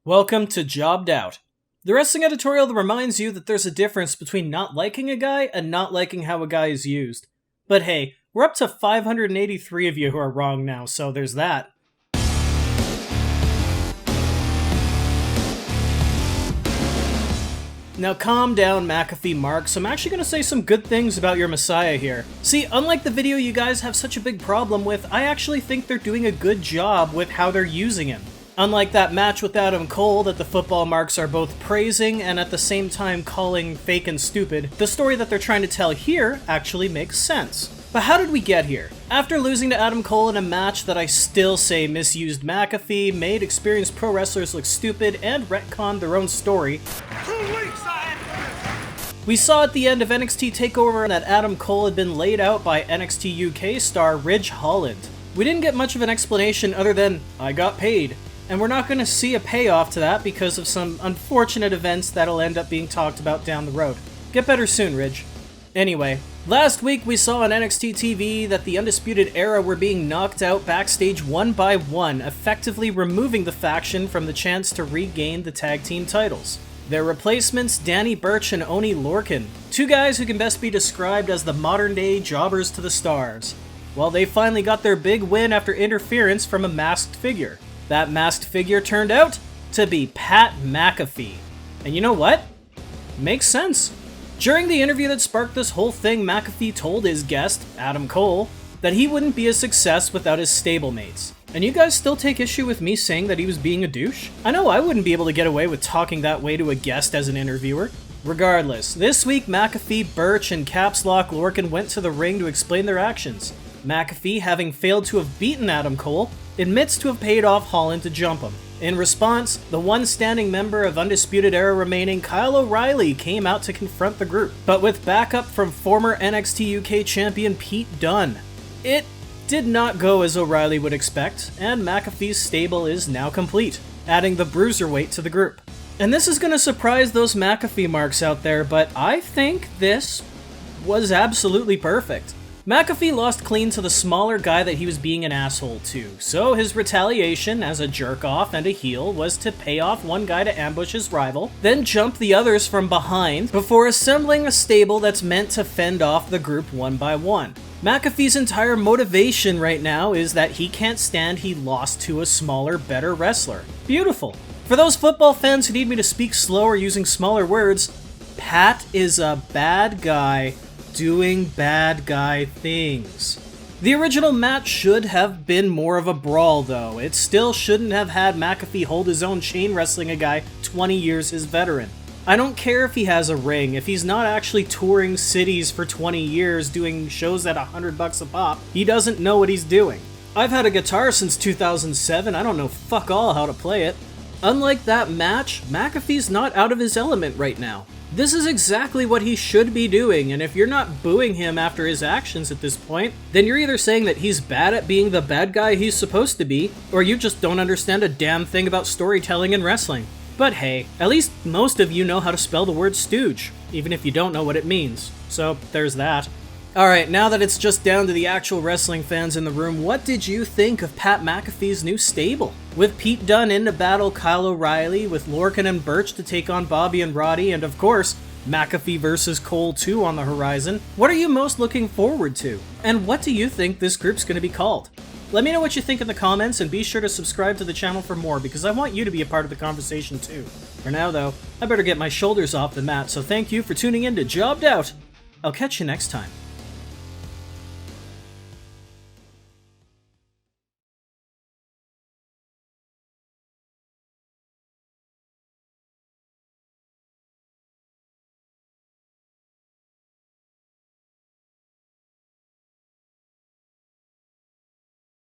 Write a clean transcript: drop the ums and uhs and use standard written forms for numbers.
Welcome to Jobbed Out, the wrestling editorial that reminds you that there's a difference between not liking a guy and not liking how a guy is used. But hey, we're up to 583 of you who are wrong now, so there's that. Now calm down, McAfee Marks. I'm actually going to say some good things about your Messiah here. See, unlike the video you guys have such a big problem with, I actually think they're doing a good job with how they're using him. Unlike that match with Adam Cole that the football marks are both praising and at the same time calling fake and stupid, the story that they're trying to tell here actually makes sense. But how did we get here? After losing to Adam Cole in a match that I still say misused McAfee, made experienced pro wrestlers look stupid, and retconned their own story, we saw at the end of NXT Takeover that Adam Cole had been laid out by NXT UK star Ridge Holland. We didn't get much of an explanation other than, I got paid. And we're not going to see a payoff to that because of some unfortunate events that'll end up being talked about down the road. Get better soon, Ridge. Anyway, last week we saw on NXT TV that the Undisputed Era were being knocked out backstage one by one, effectively removing the faction from the chance to regain the tag team titles. Their replacements, Danny Birch and Oney Lorcan, two guys who can best be described as the modern-day jobbers to the stars. Well, they finally got their big win after interference from a masked figure. That masked figure turned out to be Pat McAfee. And you know what? Makes sense. During the interview that sparked this whole thing, McAfee told his guest, Adam Cole, that he wouldn't be a success without his stablemates. And you guys still take issue with me saying that he was being a douche? I know I wouldn't be able to get away with talking that way to a guest as an interviewer. Regardless, this week McAfee, Birch, and Caps Lock Lorcan went to the ring to explain their actions. McAfee, having failed to have beaten Adam Cole, admits to have paid off Holland to jump him. In response, the one standing member of Undisputed Era remaining, Kyle O'Reilly, came out to confront the group, but with backup from former NXT UK champion Pete Dunne. It did not go as O'Reilly would expect, and McAfee's stable is now complete, adding the Bruiserweight to the group. And this is going to surprise those McAfee marks out there, but I think this was absolutely perfect. McAfee lost clean to the smaller guy that he was being an asshole to, so his retaliation as a jerk-off and a heel was to pay off one guy to ambush his rival, then jump the others from behind before assembling a stable that's meant to fend off the group one by one. McAfee's entire motivation right now is that he can't stand he lost to a smaller, better wrestler. Beautiful. For those football fans who need me to speak slower using smaller words, Pat is a bad guy doing bad guy things. The original match should have been more of a brawl though. It still shouldn't have had McAfee hold his own chain wrestling a guy 20 years his veteran. I don't care if he has a ring, if he's not actually touring cities for 20 years doing shows at $100 a pop, he doesn't know what he's doing. I've had a guitar since 2007, I don't know fuck all how to play it. Unlike that match, McAfee's not out of his element right now. This is exactly what he should be doing, and if you're not booing him after his actions at this point, then you're either saying that he's bad at being the bad guy he's supposed to be, or you just don't understand a damn thing about storytelling and wrestling. But hey, at least most of you know how to spell the word stooge, even if you don't know what it means. So there's that. Alright, now that it's just down to the actual wrestling fans in the room, what did you think of Pat McAfee's new stable? With Pete Dunne in to battle Kyle O'Reilly, with Lorcan and Birch to take on Bobby and Roddy, and of course, McAfee versus Cole 2 on the horizon, what are you most looking forward to? And what do you think this group's going to be called? Let me know what you think in the comments, and be sure to subscribe to the channel for more, because I want you to be a part of the conversation too. For now though, I better get my shoulders off the mat, so thank you for tuning in to Jobbed Out. I'll catch you next time.